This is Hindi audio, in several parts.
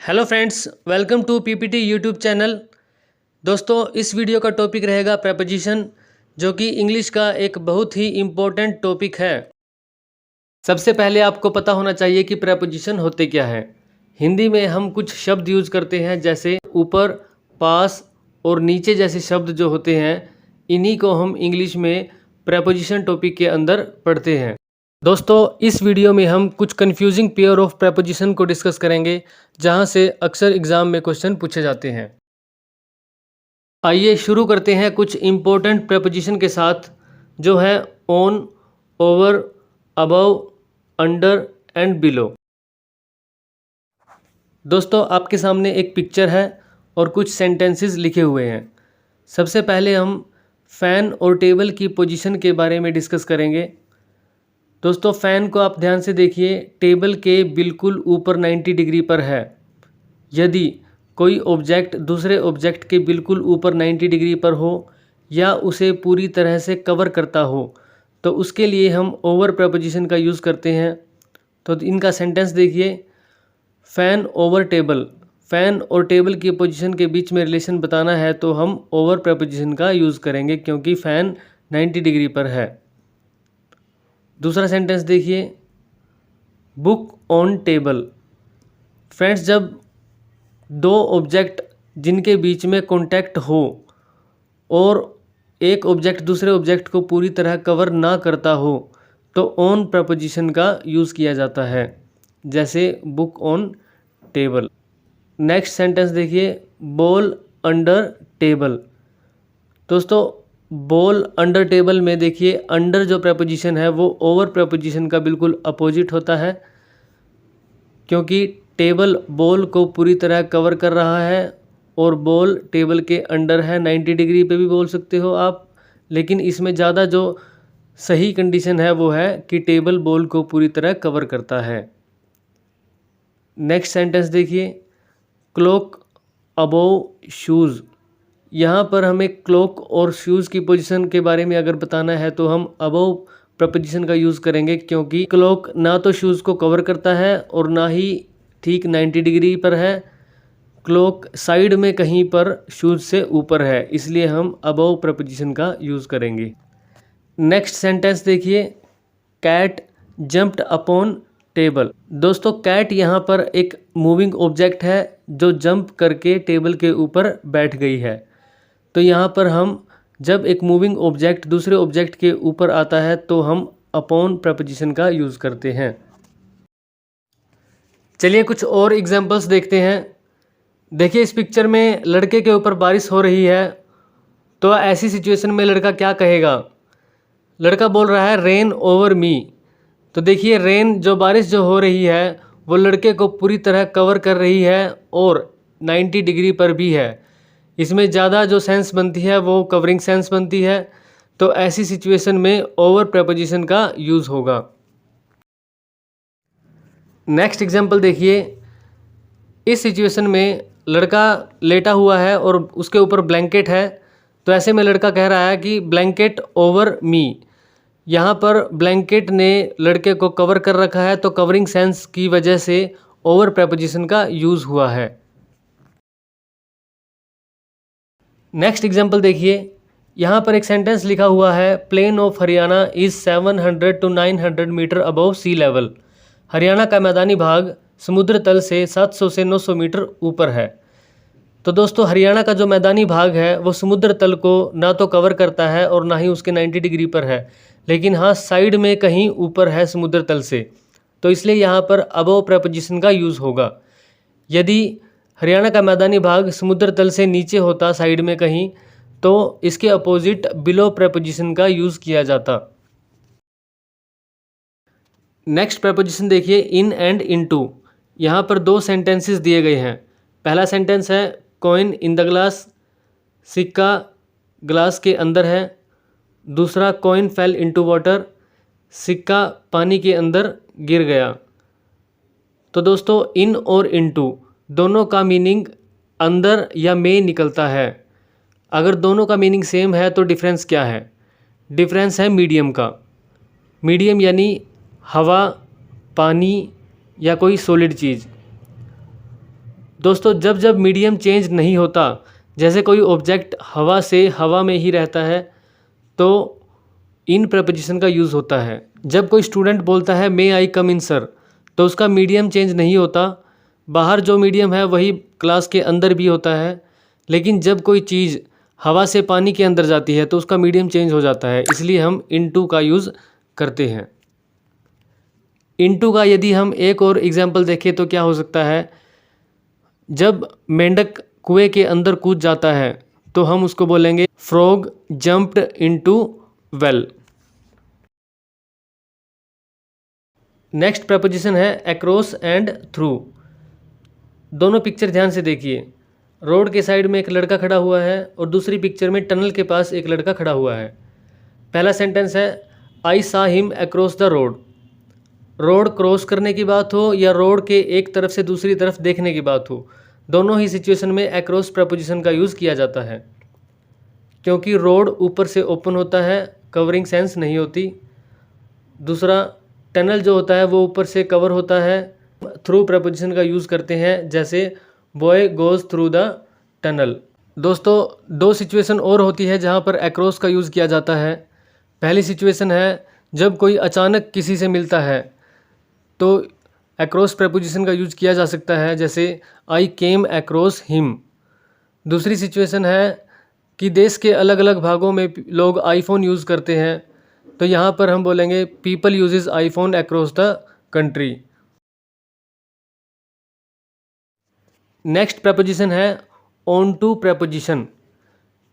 Hello friends, welcome to PPT YouTube channel. दोस्तों, इस वीडियो का टॉपिक रहेगा प्रेपोजिशन, जो कि इंग्लिश का एक बहुत ही इम्पोर्टेंट टॉपिक है। सबसे पहले आपको पता होना चाहिए कि प्रेपोजिशन होते क्या है। हिंदी में हम कुछ शब्द यूज़ करते हैं, जैसे ऊपर, पास और नीचे जैसे शब्द जो होते हैं, इन्हीं को हम इंग्लिश में प्रेपोजिशन टॉपिक के अंदर पढ़ते हैं। दोस्तों, इस वीडियो में हम कुछ कंफ्यूजिंग पेयर ऑफ प्रेपोजिशन को डिस्कस करेंगे, जहां से अक्सर एग्जाम में क्वेश्चन पूछे जाते हैं। आइए शुरू करते हैं कुछ इम्पोर्टेंट प्रेपोजिशन के साथ, जो है on, over, above, under and below. दोस्तों, आपके सामने एक पिक्चर है और कुछ सेंटेंसेस लिखे हुए हैं। सबसे पहले हम फ़ैन और टेबल की पोजीशन के बारे में डिस्कस करेंगे। दोस्तों, फ़ैन को आप ध्यान से देखिए, टेबल के बिल्कुल ऊपर 90 डिग्री पर है। यदि कोई ऑब्जेक्ट दूसरे ऑब्जेक्ट के बिल्कुल ऊपर 90 डिग्री पर हो या उसे पूरी तरह से कवर करता हो, तो उसके लिए हम ओवर प्रेपोजिशन का यूज़ करते हैं। तो इनका सेंटेंस देखिए, फ़ैन ओवर टेबल। फ़ैन और टेबल की पोजीशन के बीच में रिलेशन बताना है तो हम ओवर प्रेपोजिशन का यूज़ करेंगे, क्योंकि फ़ैन 90 डिग्री पर है। दूसरा सेंटेंस देखिए, बुक ऑन टेबल। फ्रेंड्स, जब दो ऑब्जेक्ट जिनके बीच में कांटेक्ट हो और एक ऑब्जेक्ट दूसरे ऑब्जेक्ट को पूरी तरह कवर ना करता हो, तो ऑन प्रपोजिशन का यूज़ किया जाता है, जैसे book on table. Next sentence देखिए, बॉल अंडर टेबल। दोस्तों, बॉल अंडर टेबल में देखिए, अंडर जो प्रपोजिशन है वो ओवर प्रपोजिशन का बिल्कुल अपोजिट होता है, क्योंकि टेबल बॉल को पूरी तरह कवर कर रहा है और बॉल टेबल के अंडर है। 90 डिग्री पे भी बोल सकते हो आप, लेकिन इसमें ज़्यादा जो सही कंडीशन है वो है कि टेबल बॉल को पूरी तरह कवर करता है। नेक्स्ट सेंटेंस देखिए, क्लॉक अबोव शूज़। यहाँ पर हमें क्लॉक और शूज़ की पोजीशन के बारे में अगर बताना है तो हम अबोव प्रपोजिशन का यूज़ करेंगे, क्योंकि क्लॉक ना तो शूज़ को कवर करता है और ना ही ठीक 90 डिग्री पर है। क्लॉक साइड में कहीं पर शूज़ से ऊपर है, इसलिए हम अबोव प्रपोजिशन का यूज़ करेंगे। नेक्स्ट सेंटेंस देखिए, कैट जंप्ड अपॉन टेबल। दोस्तों, कैट यहाँ पर एक मूविंग ऑब्जेक्ट है जो जंप करके टेबल के ऊपर बैठ गई है। तो यहाँ पर हम जब एक मूविंग ऑब्जेक्ट दूसरे ऑब्जेक्ट के ऊपर आता है तो हम अपॉन प्रपोजिशन का यूज़ करते हैं। चलिए कुछ और एग्जांपल्स देखते हैं। देखिए, इस पिक्चर में लड़के के ऊपर बारिश हो रही है, तो ऐसी सिचुएशन में लड़का क्या कहेगा? लड़का बोल रहा है रेन ओवर मी। तो देखिए, रेन जो बारिश जो हो रही है वो लड़के को पूरी तरह कवर कर रही है और 90 डिग्री पर भी है। इसमें ज़्यादा जो सेंस बनती है वो कवरिंग सेंस बनती है, तो ऐसी सिचुएशन में ओवर प्रपोजिशन का यूज़ होगा। नेक्स्ट एग्जांपल देखिए, इस सिचुएशन में लड़का लेटा हुआ है और उसके ऊपर ब्लैंकेट है, तो ऐसे में लड़का कह रहा है कि ब्लैंकेट ओवर मी। यहाँ पर ब्लैंकेट ने लड़के को कवर कर रखा है, तो कवरिंग सेंस की वजह से ओवर प्रपोजिशन का यूज़ हुआ है। नेक्स्ट एग्जांपल देखिए, यहाँ पर एक सेंटेंस लिखा हुआ है, plain of Haryana is 700 to 900 metre above sea level. Haryana का मैदानी भाग समुद्र तल से 700 से 900 मीटर ऊपर है। तो दोस्तों, हरियाणा का जो मैदानी भाग है वो समुद्र तल को ना तो कवर करता है और ना ही उसके 90 डिग्री पर है, लेकिन हाँ साइड में कहीं ऊपर है समुद्र तल से, तो इसलिए यहाँ पर अबव प्रपोजिशन का यूज़ होगा। यदि हरियाणा का मैदानी भाग समुद्र तल से नीचे होता साइड में कहीं, तो इसके अपोजिट बिलो प्रपोजिशन का यूज़ किया जाता। नेक्स्ट प्रपोजिशन देखिए, इन एंड इनटू। यहाँ पर दो सेंटेंसेस दिए गए हैं। पहला सेंटेंस है, कॉइन इन द ग्लास। सिक्का ग्लास के अंदर है। दूसरा, कॉइन फेल इनटू वाटर। सिक्का पानी के अंदर गिर गया। तो दोस्तों, इन और इनटू दोनों का मीनिंग अंदर या में निकलता है। अगर दोनों का मीनिंग सेम है तो डिफरेंस क्या है? डिफरेंस है मीडियम का। मीडियम यानी हवा, पानी या कोई सॉलिड चीज़। दोस्तों जब जब मीडियम चेंज नहीं होता, जैसे कोई ऑब्जेक्ट हवा से हवा में ही रहता है, तो इन प्रपोजिशन का यूज़ होता है। जब कोई स्टूडेंट बोलता है मे आई कम इन सर, तो उसका मीडियम चेंज नहीं होता, बाहर जो मीडियम है वही क्लास के अंदर भी होता है। लेकिन जब कोई चीज़ हवा से पानी के अंदर जाती है तो उसका मीडियम चेंज हो जाता है, इसलिए हम इनटू का यूज़ करते हैं। इनटू का यदि हम एक और एग्जाम्पल देखें तो क्या हो सकता है, जब मेंढक कुएं के अंदर कूद जाता है तो हम उसको बोलेंगे frog jumped into well. Next preposition है अक्रॉस एंड थ्रू। दोनों पिक्चर ध्यान से देखिए। रोड के साइड में एक लड़का खड़ा हुआ है और दूसरी पिक्चर में टनल के पास एक लड़का खड़ा हुआ है। पहला सेंटेंस है I saw him across the road. Road cross करने की बात हो या रोड के एक तरफ से दूसरी तरफ देखने की बात हो, दोनों ही सिचुएशन में अक्रॉस प्रपोजिशन का यूज़ किया जाता है, क्योंकि रोड ऊपर से ओपन होता है, कवरिंग सेंस नहीं होती। दूसरा, टनल जो होता है वो ऊपर से कवर होता है। थ्रू प्रपोजिशन का यूज़ करते हैं, जैसे boy goes through the tunnel. दोस्तों दो सिचुएशन और होती है जहाँ पर अक्रॉस का यूज़ किया जाता है। पहली सिचुएशन है जब कोई अचानक किसी से मिलता है तो अक्रॉस प्रपोजिशन का यूज़ किया जा सकता है, जैसे आई केम अक्रॉस हिम। दूसरी सिचुएशन है कि देश के अलग अलग भागों में लोग आईफोन यूज़ करते हैं, तो यहाँ पर हम बोलेंगे people uses iPhone across the country. Next preposition है ऑन टू प्रपोजिशन।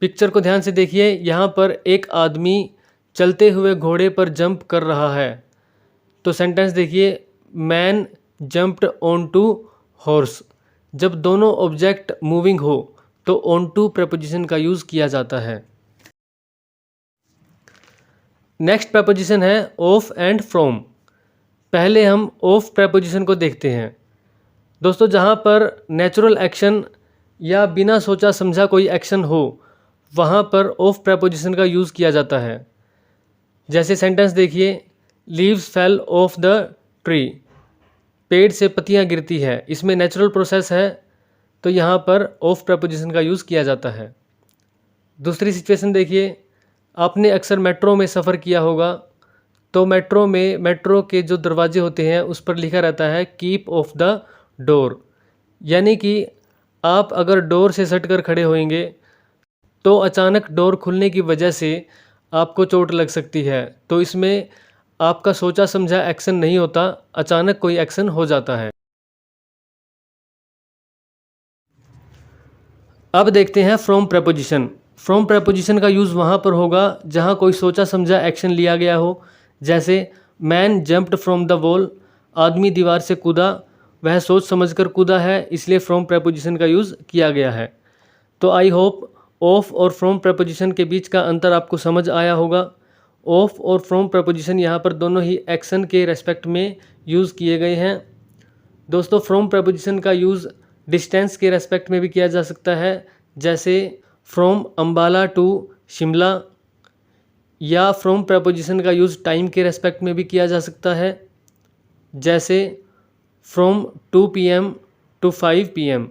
पिक्चर को ध्यान से देखिए। यहाँ पर एक आदमी चलते हुए घोड़े पर जंप कर रहा है, तो सेंटेंस देखिए man jumped on to horse. जब दोनों ऑब्जेक्ट मूविंग हो तो ऑन टू प्रपोजिशन का यूज़ किया जाता है। नेक्स्ट प्रपोजिशन है ऑफ एंड फ्रॉम। पहले हम ऑफ प्रपोजिशन को देखते हैं। दोस्तों जहाँ पर नेचुरल एक्शन या बिना सोचा समझा कोई एक्शन हो, वहाँ पर ऑफ प्रपोजिशन का यूज़ किया जाता है। जैसे सेंटेंस देखिए leaves fell off the tree. पेड़ से पत्तियाँ गिरती है, इसमें नेचुरल प्रोसेस है, तो यहाँ पर ऑफ प्रपोजिशन का यूज़ किया जाता है। दूसरी सिचुएशन देखिए, आपने अक्सर मेट्रो में सफ़र किया होगा, तो मेट्रो में मेट्रो के जो दरवाजे होते हैं उस पर लिखा रहता है कीप ऑफ द डोर, यानी कि आप अगर डोर से सट कर खड़े होंगे तो अचानक डोर खुलने की वजह से आपको चोट लग सकती है। तो इसमें आपका सोचा समझा एक्शन नहीं होता, अचानक कोई एक्शन हो जाता है। अब देखते हैं फ्रॉम प्रपोजिशन। फ्रॉम प्रपोजिशन का यूज़ वहाँ पर होगा जहाँ कोई सोचा समझा एक्शन लिया गया हो, जैसे man jumped from the wall. आदमी दीवार से कूदा, वह सोच समझकर कूदा है, इसलिए फ्रॉम प्रपोजिशन का यूज़ किया गया है। तो आई होप ऑफ और फ्रॉम प्रपोजिशन के बीच का अंतर आपको समझ आया होगा। ऑफ और फ्रॉम प्रपोजिशन यहाँ पर दोनों ही एक्शन के रेस्पेक्ट में यूज़ किए गए हैं। दोस्तों फ्रॉम प्रपोजिशन का यूज़ डिस्टेंस के रेस्पेक्ट में भी किया जा सकता है, जैसे फ्रॉम अंबाला टू शिमला, या फ्रॉम प्रपोजिशन का यूज़ टाइम के रेस्पेक्ट में भी किया जा सकता है, जैसे from 2 PM to 5 PM।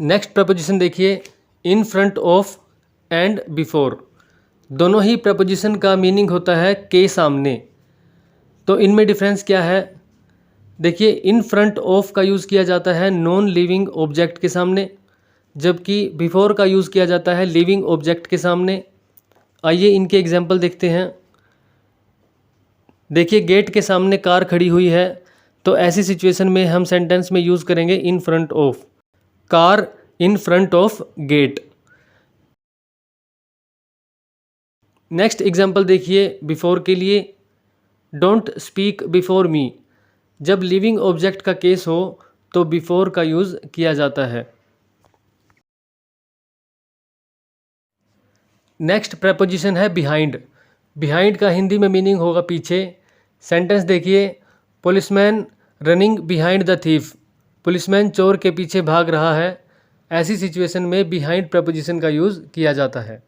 Next preposition देखिए in front of and before. दोनों ही प्रपोजिशन का मीनिंग होता है के सामने। तो इनमें डिफरेंस क्या है? देखिए इन फ्रंट ऑफ का यूज़ किया जाता है नॉन लिविंग ऑब्जेक्ट के सामने, जबकि बिफोर का यूज़ किया जाता है लिविंग ऑब्जेक्ट के सामने। आइए इनके एग्जाम्पल देखते हैं। देखिए गेट के सामने कार खड़ी हुई है, तो ऐसी सिचुएशन में हम सेंटेंस में यूज़ करेंगे in front of. Car in front of gate. Next example देखिए बिफोर के लिए, डोंट स्पीक बिफोर मी। जब लिविंग ऑब्जेक्ट का केस हो तो बिफोर का यूज़ किया जाता है। नेक्स्ट प्रपोजिशन है बिहाइंड। बिहाइंड का हिंदी में मीनिंग होगा पीछे। सेंटेंस देखिए policeman running behind the thief. Policeman चोर के पीछे भाग रहा है। ऐसी सिचुएशन में बिहाइंड प्रपोजिशन का यूज़ किया जाता है।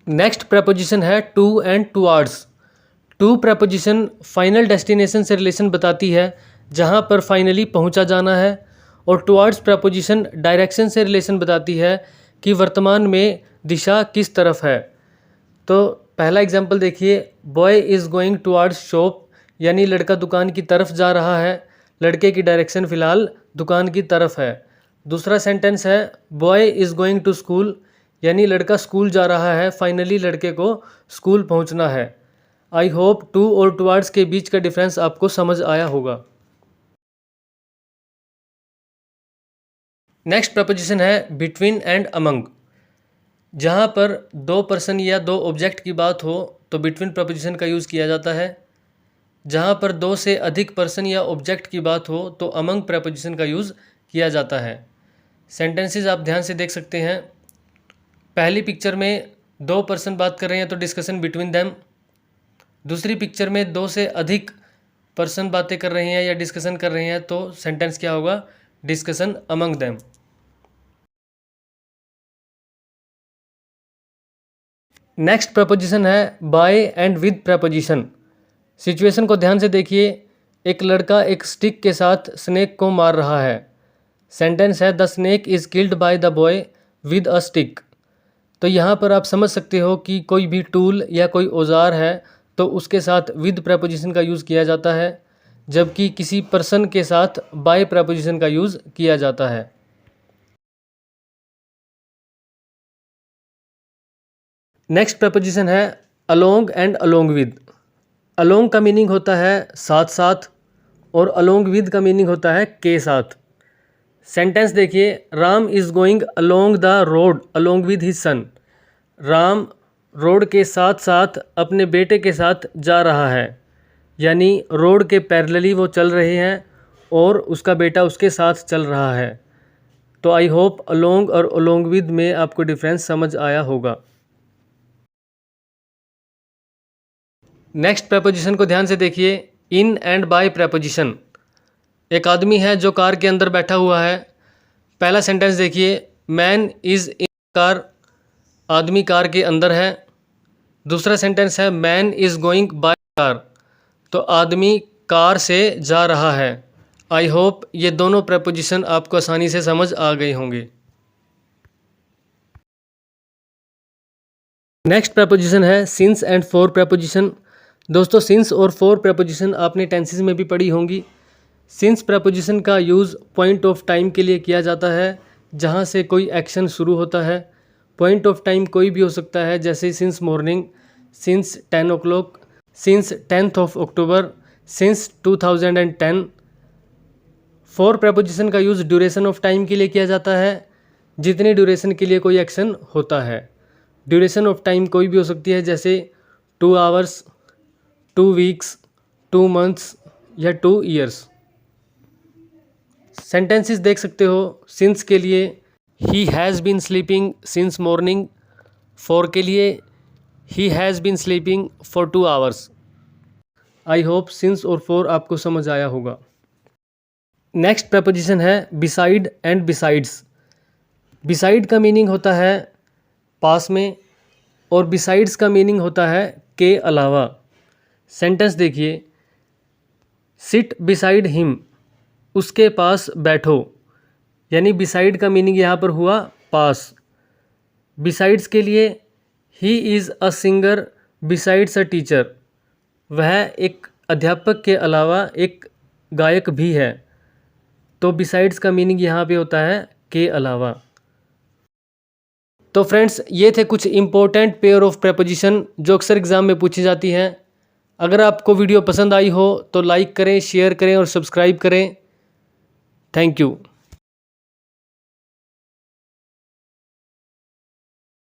नेक्स्ट प्रपोजिशन है to and towards. To preposition final destination से रिलेशन बताती है, जहाँ पर फाइनली पहुँचा जाना है। और टुवर्ड्स प्रपोजिशन डायरेक्शन से रिलेशन बताती है कि वर्तमान में दिशा किस तरफ है। तो पहला एग्जाम्पल देखिए, boy is going towards shop, यानी लड़का दुकान की तरफ जा रहा है। लड़के की डायरेक्शन फ़िलहाल दुकान की तरफ है। दूसरा सेंटेंस है, boy is going to school, यानी लड़का स्कूल जा रहा है। फाइनली लड़के को स्कूल पहुंचना है। आई होप टू और टुवर्ड्स के बीच का डिफरेंस आपको समझ आया होगा। नेक्स्ट प्रपोजिशन है बिटवीन एंड अमंग। जहाँ पर दो पर्सन या दो ऑब्जेक्ट की बात हो तो बिटवीन प्रपोजिशन का यूज़ किया जाता है। जहाँ पर दो से अधिक पर्सन या ऑब्जेक्ट की बात हो तो अमंग प्रपोजिशन का यूज़ किया जाता है। सेंटेंसेस आप ध्यान से देख सकते हैं। पहली पिक्चर में दो पर्सन बात कर रहे हैं तो डिस्कशन बिटवीन देम। दूसरी पिक्चर में दो से अधिक पर्सन बातें कर रहे हैं या डिस्कशन कर रहे हैं तो सेंटेंस क्या होगा, discussion among them. Next preposition है by and with preposition. Situation को ध्यान से देखिए। एक लड़का एक स्टिक के साथ स्नेक को मार रहा है। सेंटेंस है the snake is killed by the boy with a stick. तो यहाँ पर आप समझ सकते हो कि कोई भी टूल या कोई औजार है तो उसके साथ विद प्रपोजिशन का यूज़ किया जाता है, जबकि किसी पर्सन के साथ बाय प्रपोजिशन का यूज़ किया जाता है। नेक्स्ट प्रपोजिशन है along and along with. Along का मीनिंग होता है साथ साथ और अलोंग विद का मीनिंग होता है के साथ। सेंटेंस देखिए, Ram is going along the road along with his son. Ram road के साथ साथ अपने बेटे के साथ जा रहा है, यानी रोड के पैरेलली वो चल रहे हैं और उसका बेटा उसके साथ चल रहा है। तो आई होप अलोंग और अलोंग विद में आपको डिफरेंस समझ आया होगा। नेक्स्ट प्रपोजिशन को ध्यान से देखिए, इन एंड बाय प्रपोजिशन। एक आदमी है जो कार के अंदर बैठा हुआ है। पहला सेंटेंस देखिए, मैन इज़ इन कार, आदमी कार के अंदर है। दूसरा सेंटेंस है man is going by car, तो आदमी कार से जा रहा है। आई होप ये दोनों प्रपोजिशन आपको आसानी से समझ आ गए होंगे। नेक्स्ट प्रपोजिशन है सिंस एंड फॉर प्रपोजिशन। दोस्तों, सिंस और फॉर प्रपोजिशन आपने टेंसेस में भी पढ़ी होंगी। सिंस प्रपोजिशन का यूज़ पॉइंट ऑफ टाइम के लिए किया जाता है, जहाँ से कोई एक्शन शुरू होता है। पॉइंट ऑफ टाइम कोई भी हो सकता है, जैसे since morning, since 10 o'clock, since 10th of October, since 2010। For preposition का यूज़ ड्यूरेशन ऑफ टाइम के लिए किया जाता है, जितनी ड्यूरेशन के लिए कोई एक्शन होता है। ड्यूरेशन ऑफ टाइम कोई भी हो सकती है, जैसे 2 hours, 2 weeks, 2 months या 2 years। सेंटेंसेस देख सकते हो। सिंस के लिए he has been sleeping since morning. For के लिए he has been sleeping for 2 hours। I hope since और फॉर आपको समझ आया होगा। नेक्स्ट प्रपोजिशन है बिसाइड एंड बिसाइड्स। बिसाइड का मीनिंग होता है पास में और बिसाइड्स का मीनिंग होता है के अलावा। सेंटेंस देखिए, सिट बिसाइड हिम, उसके पास बैठो, यानी बिसाइड का मीनिंग यहाँ पर हुआ पास। बिसाइड्स के लिए he is a singer besides a teacher, वह एक अध्यापक के अलावा एक गायक भी है। तो बिसाइड्स का मीनिंग यहाँ पे होता है के अलावा। तो फ्रेंड्स, ये थे कुछ इम्पोर्टेंट पेयर ऑफ प्रपोजिशन जो अक्सर एग्ज़ाम में पूछी जाती हैं। अगर आपको वीडियो पसंद आई हो तो लाइक करें, शेयर करें और सब्सक्राइब करें। Thank you.